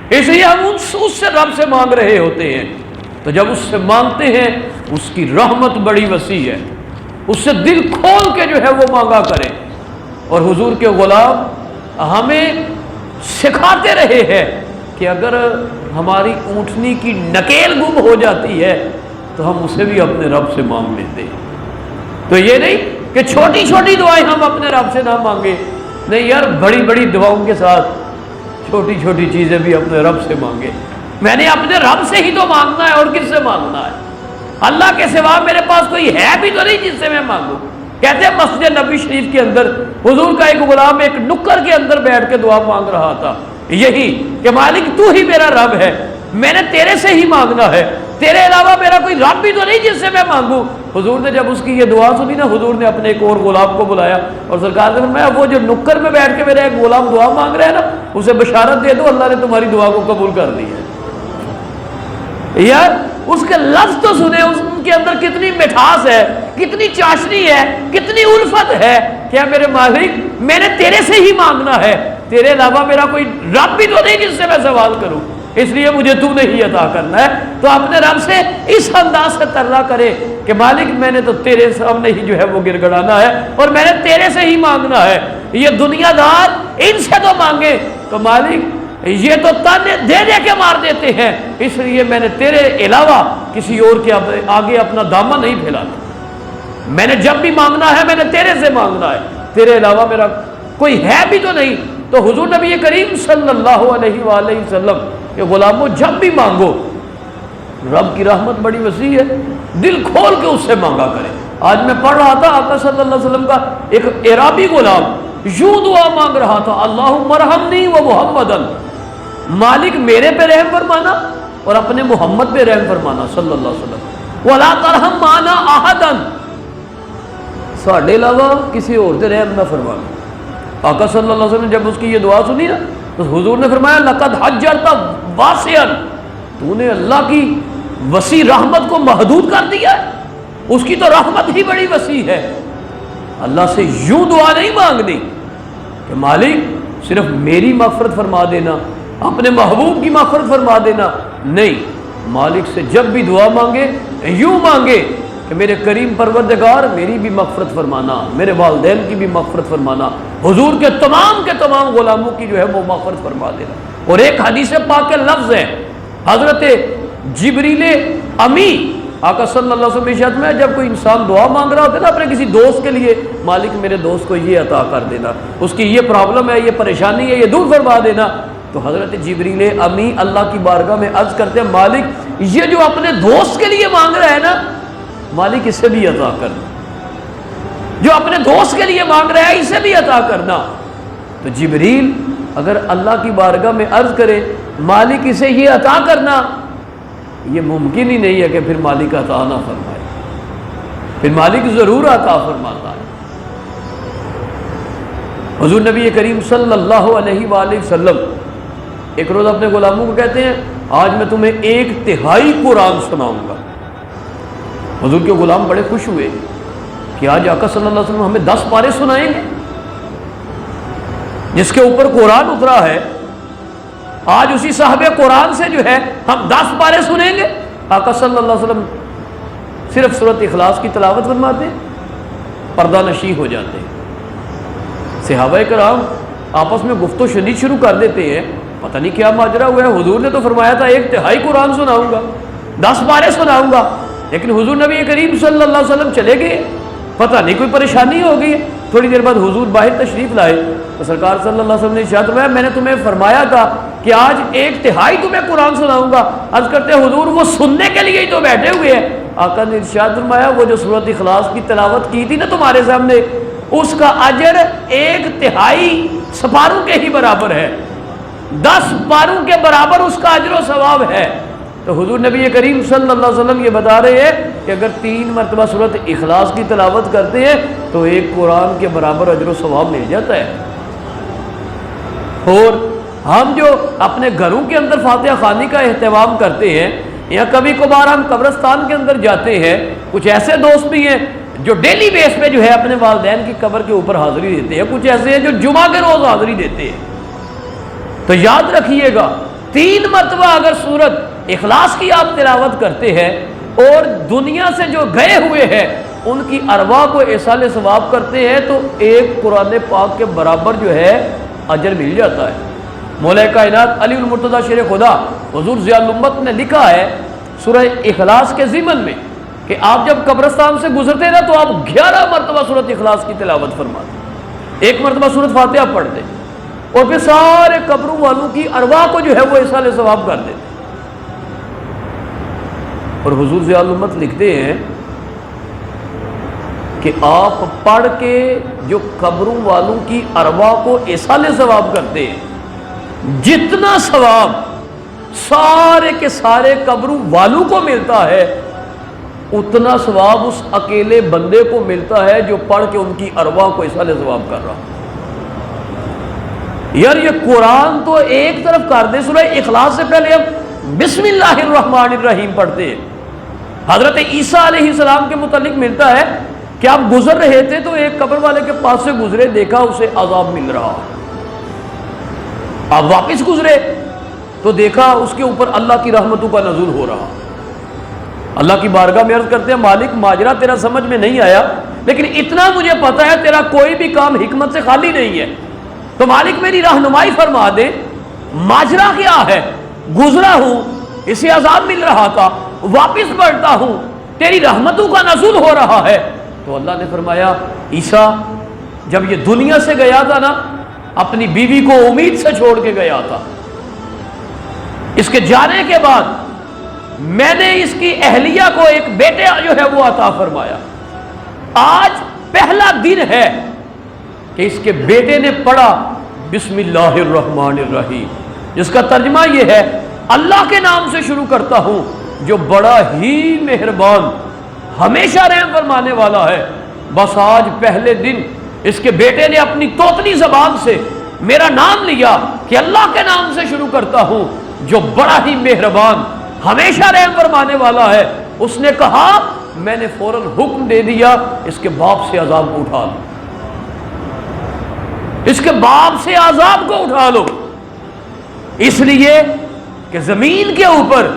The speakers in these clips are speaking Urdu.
اس لیے ہم اس سے رب سے مانگ رہے ہوتے ہیں. تو جب اس سے مانگتے ہیں اس کی رحمت بڑی وسیع ہے، اس سے دل کھول کے جو ہے وہ مانگا کریں. اور حضور کے غلام ہمیں سکھاتے رہے ہیں کہ اگر ہماری اونٹنی کی نکیل گم ہو جاتی ہے تو ہم اسے بھی اپنے رب سے مانگ لیتے ہیں. تو یہ نہیں کہ چھوٹی چھوٹی دعائیں ہم اپنے رب سے نہ مانگیں، نہیں یار، بڑی بڑی دعاؤں کے ساتھ چھوٹی چھوٹی چیزیں بھی اپنے رب سے مانگے. میں نے اپنے رب سے ہی تو مانگنا ہے، اور کس سے مانگنا ہے؟ اللہ کے سوا میرے پاس کوئی ہے بھی تو نہیں جس سے میں مانگوں. کہتے ہیں مسجد نبی شریف کے اندر حضور کا ایک غلام ایک نکر کے اندر بیٹھ کے دعا مانگ رہا تھا، یہی کہ مالک تو ہی میرا رب ہے، میں نے تیرے سے ہی مانگنا ہے، تیرے علاوہ میرا کوئی رب بھی تو نہیں جس سے میں مانگوں. حضور نے جب اس کی یہ دعا سنی نا، حضور نے اپنے ایک اور غلام کو بلایا اور سرکار نے فرمایا وہ جو نکر میں بیٹھ کے میرا ایک غلام دعا مانگ رہا ہے نا، اسے بشارت دے دو اللہ نے تمہاری دعا کو قبول کر لی ہے. یار اس کے لفظ تو سنے، ان کے اندر کتنی مٹھاس ہے، کتنی چاشنی ہے، کتنی الفت ہے. کیا میرے مالک میں نے تیرے سے ہی مانگنا ہے، تیرے علاوہ میرا کوئی رب بھی تو نہیں جس سے میں سوال کروں، اس لیے مجھے تو نے ہی عطا کرنا ہے. تو اپنے رب سے اس انداز سے ترلا کرے کہ مالک میں نے تو تیرے سامنے ہی جو ہے وہ گر گڑانا ہے اور میں نے تیرے سے ہی مانگنا ہے. یہ دنیا دار ان سے تو مانگے تو مالک یہ تو تانے دے دے کے مار دیتے ہیں، اس لیے میں نے تیرے علاوہ کسی اور کے آگے اپنا دامن نہیں پھیلاتا. میں نے جب بھی مانگنا ہے میں نے تیرے سے مانگنا ہے، تیرے علاوہ میرا کوئی ہے بھی تو نہیں. تو حضور نبی کریم صلی اللہ علیہ وآلہ وسلم کہ غلاموں جب بھی مانگو، رب کی رحمت بڑی وسیع ہے، دل کھول کے اس سے مانگا کریں. آج میں پڑھ رہا تھا آقا صلی اللہ علیہ وسلم کا ایک عرابی غلام یوں دعا مانگ رہا تھا، اللہم ارحمنی و محمدن، مالک میرے پہ رحم فرمانا اور اپنے محمد پہ رحم فرمانا صلی اللہ علیہ وسلم، ولا ترحم معنا احدا، ساڈے علاوہ کسی اور سے رحم نہ فرمانا. آقا صلی اللہ علیہ وسلم نے جب اس کی یہ دعا سنی نا تو حضور نے فرمایا لقد حجرت واسعا، تو نے اللہ کی وسیع رحمت کو محدود کر دیا ہے، اس کی تو رحمت ہی بڑی وسیع ہے. اللہ سے یوں دعا نہیں مانگنی کہ مالک صرف میری مغفرت فرما دینا، اپنے محبوب کی مغفرت فرما دینا، نہیں، مالک سے جب بھی دعا مانگے یوں مانگے کہ میرے کریم پروردگار میری بھی مغفرت فرمانا، میرے والدین کی بھی مغفرت فرمانا، حضور کے تمام غلاموں کی جو ہے وہ مغفرت فرما دینا. اور ایک حدیث پاک کے لفظ ہے حضرت جبریل امی آقا صلی اللہ علیہ وسلم ارشاد میں جب کوئی انسان دعا مانگ رہا ہوتا ہے نا اپنے کسی دوست کے لیے، مالک میرے دوست کو یہ عطا کر دینا، اس کی یہ پرابلم ہے، یہ پریشانی ہے، یہ دور فرما دینا، تو حضرت جبریل امی اللہ کی بارگاہ میں عرض کرتے ہیں مالک یہ جو اپنے دوست کے لیے مانگ رہا ہے نا، مالک اسے بھی عطا کرنا، جو اپنے دوست کے لیے مانگ رہا ہے اسے بھی عطا کرنا. تو جبریل اگر اللہ کی بارگاہ میں عرض کرے مالک اسے یہ عطا کرنا، یہ ممکن ہی نہیں ہے کہ پھر مالک عطا نہ فرمائے، پھر مالک ضرور عطا فرماتا ہے. حضور نبی کریم صلی اللہ علیہ وآلہ وسلم ایک روز اپنے غلاموں کو کہتے ہیں آج میں تمہیں 1/3 قرآن سناؤں گا. حضور کے غلام بڑے خوش ہوئے کہ آج آقا صلی اللہ علیہ وسلم ہمیں 10 پارے سنائیں گے، جس کے اوپر قرآن اترا ہے، آج اسی صاحب قرآن سے جو ہے ہم 10 پارے سنیں گے. آقا صلی اللہ علیہ وسلم صرف سورۃ اخلاص کی تلاوت فرماتے ہیں، پردہ نشیں ہو جاتے ہیں. صحابہ کرام آپس میں گفت و شنید شروع کر دیتے ہیں، پتہ نہیں کیا ماجرا ہوا ہے، حضور نے تو فرمایا تھا 1/3 قرآن سناؤں گا، 10 پارے سناؤں گا، لیکن حضور نبی کریم صلی اللہ علیہ وسلم چلے گئے، پتہ نہیں کوئی پریشانی ہو گئی. تھوڑی دیر بعد حضور باہر تشریف لائے تو سرکار صلی اللہ علیہ وسلم نے ارشاد فرمایا میں نے تمہیں فرمایا تھا کہ آج 1/3 تمہیں قرآن سناؤں گا. عرض کرتے ہیں حضور وہ سننے کے لیے ہی تو بیٹھے ہوئے ہیں. آقا نے ارشاد فرمایا وہ جو سورۃ اخلاص کی تلاوت کی تھی نا تمہارے سامنے، اس کا اجر 1/3 سپاروں کے ہی برابر ہے، 10 پاروں کے برابر اس کا اجر و ثواب ہے. تو حضور نبی کریم صلی اللہ علیہ وسلم یہ بتا رہے ہیں کہ اگر 3 مرتبہ سورۃ اخلاص کی تلاوت کرتے ہیں تو 1 قرآن کے برابر اجر و ثواب مل جاتا ہے. اور ہم جو اپنے گھروں کے اندر فاتحہ خوانی کا اہتمام کرتے ہیں یا کبھی کبھار ہم قبرستان کے اندر جاتے ہیں، کچھ ایسے دوست بھی ہیں جو ڈیلی بیس پہ جو ہے اپنے والدین کی قبر کے اوپر حاضری دیتے ہیں، کچھ ایسے ہیں جو جمعہ کے روز حاضری دیتے ہیں. تو یاد رکھیے گا 3 مرتبہ اگر سورت اخلاص کی آپ تلاوت کرتے ہیں اور دنیا سے جو گئے ہوئے ہیں ان کی ارواح کو ایصال ثواب کرتے ہیں تو ایک قرآن پاک کے برابر جو ہے اجر مل جاتا ہے۔ مولا کائنات علی المرتضیٰ شیر خدا حضور ضیاء الامت نے لکھا ہے سورہ اخلاص کے ضمن میں کہ آپ جب قبرستان سے گزرتے نا تو آپ 11 مرتبہ سورۃ اخلاص کی تلاوت فرماتے، 1 مرتبہ سورۃ فاتحہ پڑھتے اور پھر سارے قبروں والوں کی ارواح کو جو ہے وہ ایصال ثواب کر دیتے۔ اور حضور ضیاء الامت لکھتے ہیں کہ آپ پڑھ کے جو قبروں والوں کی ارواح کو ایصال ثواب کرتے ہیں، جتنا ثواب سارے کے سارے قبروں والوں کو ملتا ہے اتنا ثواب اس اکیلے بندے کو ملتا ہے جو پڑھ کے ان کی ارواح کو ایصال ثواب کر رہا۔ یار یہ قرآن تو ایک طرف کر دے، سورہ اخلاص سے پہلے ہم بسم اللہ الرحمن الرحیم پڑھتے ہیں۔ حضرت عیسیٰ علیہ السلام کے متعلق ملتا ہے کہ آپ گزر رہے تھے تو ایک قبر والے کے پاس سے گزرے، دیکھا اسے عذاب مل رہا، آپ واپس گزرے تو دیکھا اس کے اوپر اللہ کی رحمتوں کا نزول ہو رہا۔ اللہ کی بارگاہ میں عرض کرتے ہیں مالک ماجرا تیرا سمجھ میں نہیں آیا لیکن اتنا مجھے پتا ہے تیرا کوئی بھی کام حکمت سے خالی نہیں ہے، تو مالک میری رہنمائی فرما دے، ماجرا کیا ہے؟ گزرا ہوں، اسے عذاب مل رہا تھا، واپس بڑھتا ہوں، تیری رحمتوں کا نزول ہو رہا ہے۔ تو اللہ نے فرمایا عیسیٰ جب یہ دنیا سے گیا تھا نا اپنی بیوی کو امید سے چھوڑ کے گیا تھا، اس کے جانے کے بعد میں نے اس کی اہلیہ کو ایک بیٹے جو ہے وہ عطا فرمایا۔ آج پہلا دن ہے کہ اس کے بیٹے نے پڑھا بسم اللہ الرحمن الرحیم، جس کا ترجمہ یہ ہے اللہ کے نام سے شروع کرتا ہوں جو بڑا ہی مہربان ہمیشہ رحم فرمانے والا ہے۔ بس آج پہلے دن اس کے بیٹے نے اپنی توتلی زبان سے میرا نام لیا کہ اللہ کے نام سے شروع کرتا ہوں جو بڑا ہی مہربان ہمیشہ رحم فرمانے والا ہے۔ اس نے کہا میں نے فوراً حکم دے دیا اس کے باپ سے عذاب کو اٹھا لو، اس کے باپ سے عذاب کو اٹھا لو، اس لیے کہ زمین کے اوپر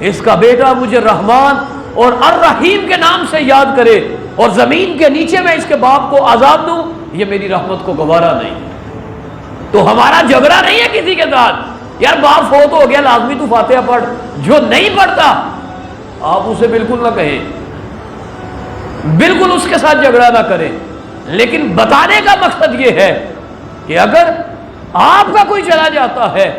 اس کا بیٹا مجھے رحمان اور الرحیم کے نام سے یاد کرے اور زمین کے نیچے میں اس کے باپ کو عذاب دوں، یہ میری رحمت کو گوارا نہیں۔ تو ہمارا جھگڑا نہیں ہے کسی کے ساتھ، یار باپ فوت ہو گیا لازمی تو فاتحہ پڑھ، جو نہیں پڑھتا آپ اسے بالکل نہ کہیں، بالکل اس کے ساتھ جھگڑا نہ کریں، لیکن بتانے کا مقصد یہ ہے کہ اگر آپ کا کوئی چلا جاتا ہے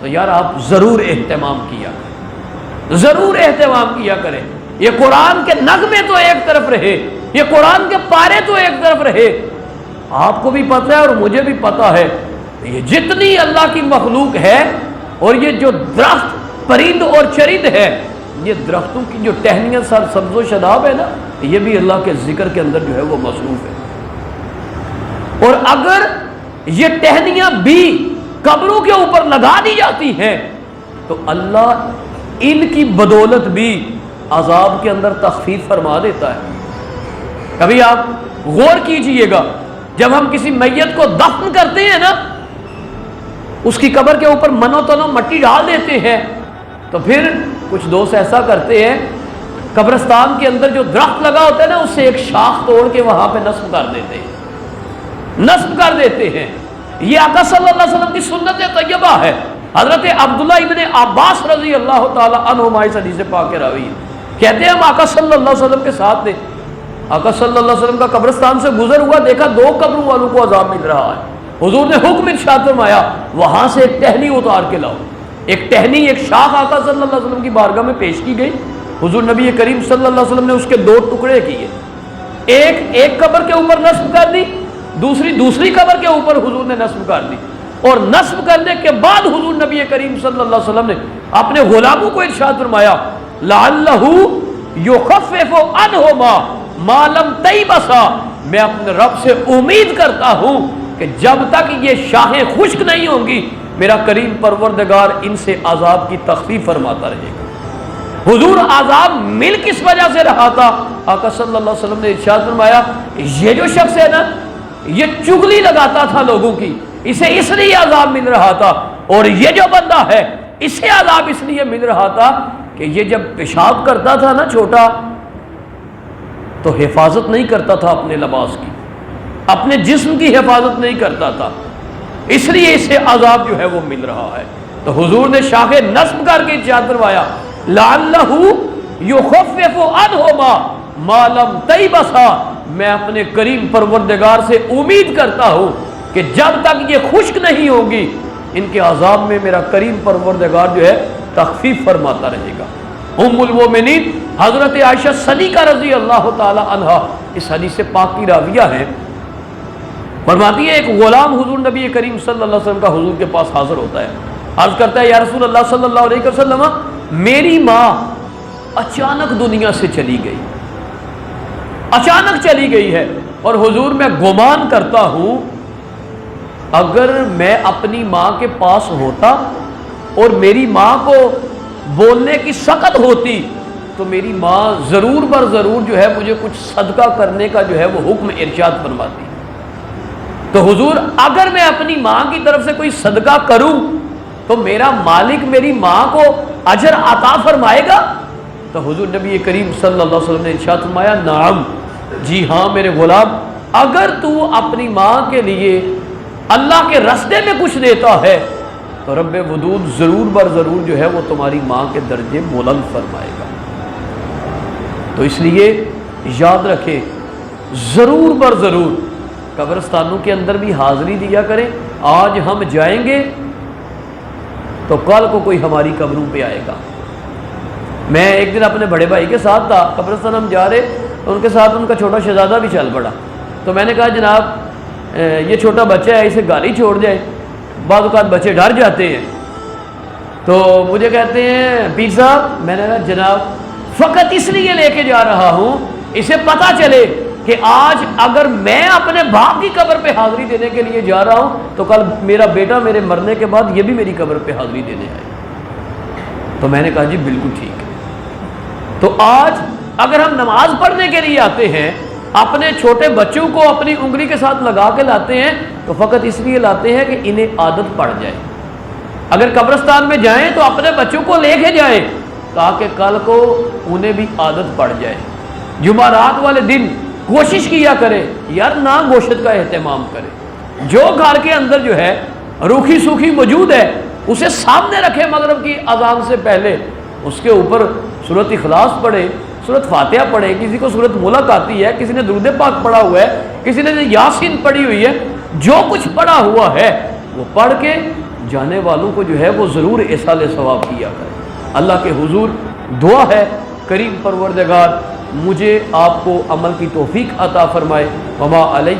تو یار آپ ضرور اہتمام کیا کریں، ضرور اہتمام کیا کریں۔ یہ قرآن کے نغمے تو ایک طرف رہے، یہ قرآن کے پارے تو ایک طرف رہے، آپ کو بھی پتہ ہے اور مجھے بھی پتہ ہے یہ جتنی اللہ کی مخلوق ہے اور یہ جو درخت پرند اور چرند ہے، یہ درختوں کی جو ٹہنیاں سر سبز و شاداب ہے نا، یہ بھی اللہ کے ذکر کے اندر جو ہے وہ مصروف ہے۔ اور اگر یہ ٹہنیاں بھی قبروں کے اوپر لگا دی جاتی ہیں تو اللہ ان کی بدولت بھی عذاب کے اندر تخفیف فرما دیتا ہے۔ کبھی آپ غور کیجئے گا جب ہم کسی میت کو دفن کرتے ہیں نا، اس کی قبر کے اوپر منو تنو مٹی ڈال دیتے ہیں تو پھر کچھ دوست ایسا کرتے ہیں قبرستان کے اندر جو درخت لگا ہوتا ہے نا اس سے ایک شاخ توڑ کے وہاں پہ نصب کر دیتے ہیں، نصب کر دیتے ہیں۔ یہ آقا صلی اللہ علیہ وسلم کی سنت طیبہ ہے۔ حضرت عبداللہ ابن عباس رضی اللہ تعالی عنہما اس حدیث پاک کے راوی ہیں، کہتے ہیں ہم آقا صلی اللہ علیہ وسلم کے ساتھ تھے، آقا صلی اللہ علیہ وسلم کا قبرستان سے گزر ہوا، دیکھا 2 قبروں والوں کو عذاب مل رہا ہے۔ حضور نے حکم ارشاد فرمایا وہاں سے ایک ٹہنی اتار کے لاؤ۔ ایک ٹہنی، ایک شاخ آقا صلی اللہ علیہ وسلم کی بارگاہ میں پیش کی گئی، حضور نبی کریم صلی اللہ علیہ وسلم نے اس کے 2 ٹکڑے کیے، ایک قبر کے اوپر نصب کر دی، دوسری قبر کے اوپر حضور نے نصب کر دی، اور نصب کرنے کے بعد حضور نبی کریم صلی اللہ علیہ وسلم نے اپنے غلاموں کو ارشاد فرمایا لعلہ یخفف عنہما ما لم تیبسا، میں اپنے رب سے امید کرتا ہوں کہ جب تک یہ شاخیں خشک نہیں ہوں گی میرا کریم پروردگار ان سے عذاب کی تخفیف فرماتا رہے گا۔ حضور عذاب مل کس وجہ سے رہا تھا؟ آقا صلی اللہ علیہ وسلم نے ارشاد فرمایا یہ جو شخص ہے نا یہ چغلی لگاتا تھا لوگوں کی، اسے اس لیے عذاب مل رہا تھا، اور یہ جو بندہ ہے اسے عذاب اس لیے مل رہا تھا کہ یہ جب پیشاب کرتا تھا نا چھوٹا، تو حفاظت نہیں کرتا تھا اپنے لباس کی، اپنے جسم کی حفاظت نہیں کرتا تھا، اس لیے اسے عذاب جو ہے وہ مل رہا ہے۔ تو حضور نے شاخ نصب کر کے ارشاد فرمایا لعلہ یخفف عنہما ما لم تیبسا، میں اپنے کریم پروردگار سے امید کرتا ہوں کہ جب تک یہ خشک نہیں ہوگی ان کے عذاب میں میرا کریم پروردگار جو ہے تخفیف فرماتا رہے گا۔ ام المومنین حضرت عائشہ صدیقہ رضی اللہ تعالی عنہا اس حدیث پاک کی راویہ ہیں، فرماتی ہے ایک غلام حضور نبی کریم صلی اللہ علیہ وسلم کا حضور کے پاس حاضر ہوتا ہے، عرض کرتا ہے یا رسول اللہ صلی اللہ علیہ وسلم میری ماں اچانک دنیا سے چلی گئی، اچانک چلی گئی ہے، اور حضور میں گمان کرتا ہوں اگر میں اپنی ماں کے پاس ہوتا اور میری ماں کو بولنے کی سخت ہوتی تو میری ماں ضرور بر ضرور جو ہے مجھے کچھ صدقہ کرنے کا جو ہے وہ حکم ارشاد فرماتی۔ تو حضور اگر میں اپنی ماں کی طرف سے کوئی صدقہ کروں تو میرا مالک میری ماں کو اجر عطا فرمائے گا؟ تو حضور نبی کریم صلی اللہ علیہ وسلم نے ارشاد فرمایا نعم، جی ہاں میرے غلام، اگر تو اپنی ماں کے لیے اللہ کے راستے میں کچھ دیتا ہے تو رب ودود ضرور بر ضرور جو ہے وہ تمہاری ماں کے درجے بلند فرمائے گا۔ تو اس لیے یاد رکھیں ضرور بر ضرور قبرستانوں کے اندر بھی حاضری دیا کریں۔ آج ہم جائیں گے تو کل کو کوئی ہماری قبروں پہ آئے گا۔ میں ایک دن اپنے بڑے بھائی کے ساتھ تھا، قبرستان ہم جا رہے تو ان کے ساتھ ان کا چھوٹا شہزادہ بھی چل پڑا، تو میں نے کہا جناب یہ چھوٹا بچہ ہے، اسے گاڑی چھوڑ جائے، بعض اوقات بچے ڈر جاتے ہیں۔ تو مجھے کہتے ہیں پیر صاحب، میں نے کہا جناب فقط اس لیے لے کے جا رہا ہوں اسے پتہ چلے کہ آج اگر میں اپنے باپ کی قبر پہ حاضری دینے کے لیے جا رہا ہوں تو کل میرا بیٹا میرے مرنے کے بعد یہ بھی میری قبر پہ حاضری دینے آئے۔ تو میں نے کہا جی بالکل ٹھیک ہے۔ تو آج اگر ہم نماز پڑھنے کے لیے آتے ہیں، اپنے چھوٹے بچوں کو اپنی انگلی کے ساتھ لگا کے لاتے ہیں تو فقط اس لیے لاتے ہیں کہ انہیں عادت پڑ جائے۔ اگر قبرستان میں جائیں تو اپنے بچوں کو لے کے جائیں تاکہ کل کو انہیں بھی عادت پڑ جائے۔ جمعرات والے دن کوشش کیا کرے یار نہ گوشت کا اہتمام کرے، جو گھر کے اندر جو ہے روکھی سوکھی موجود ہے اسے سامنے رکھے، مغرب کی اذان سے پہلے اس کے اوپر سورۃ اخلاص پڑھے، سورۃ فاتحہ پڑھے، کسی کو سورۃ ملک آتی ہے، کسی نے درود پاک پڑھا ہوا ہے، کسی نے یاسین پڑھی ہوئی ہے، جو کچھ پڑھا ہوا ہے وہ پڑھ کے جانے والوں کو جو ہے وہ ضرور ایصال ثواب کیا کرے۔ اللہ کے حضور دعا ہے کریم پروردگار مجھے آپ کو عمل کی توفیق عطا فرمائے۔ وما علیہ